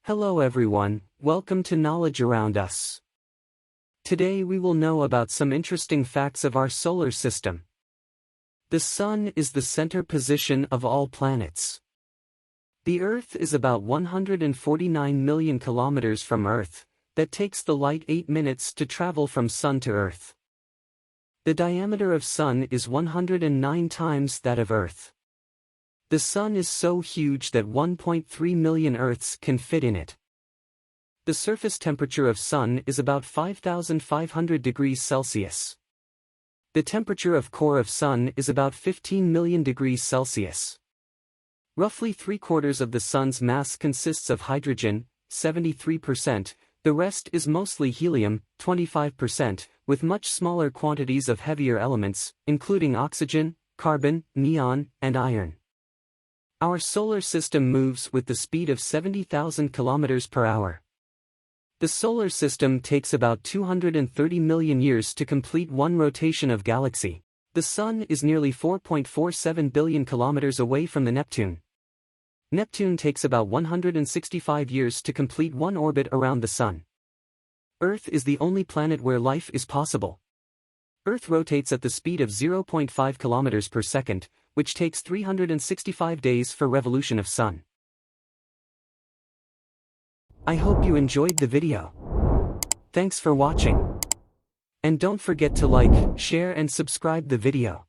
Hello everyone, welcome to Knowledge Around Us. Today we will know about some interesting facts of our solar system. The Sun is the center position of all planets. The Earth is about 149 million kilometers from Earth. That takes the light 8 minutes to travel from Sun to Earth. The diameter of Sun is 109 times that of Earth. The Sun is so huge that 1.3 million Earths can fit in it. The surface temperature of Sun is about 5,500 degrees Celsius. The temperature of core of Sun is about 15 million degrees Celsius. Roughly 3/4 of the Sun's mass consists of hydrogen, 73%, the rest is mostly helium, 25%, with much smaller quantities of heavier elements, including oxygen, carbon, neon, and iron. Our solar system moves with the speed of 70,000 kilometers per hour. The solar system takes about 230 million years to complete one rotation of galaxy. The Sun is nearly 4.47 billion kilometers away from the Neptune. Neptune takes about 165 years to complete one orbit around the Sun. Earth is the only planet where life is possible. Earth rotates at the speed of 0.5 kilometers per second, which takes 365 days for revolution of Sun. I hope you enjoyed the video. Thanks for watching. And don't forget to like, share and subscribe the video.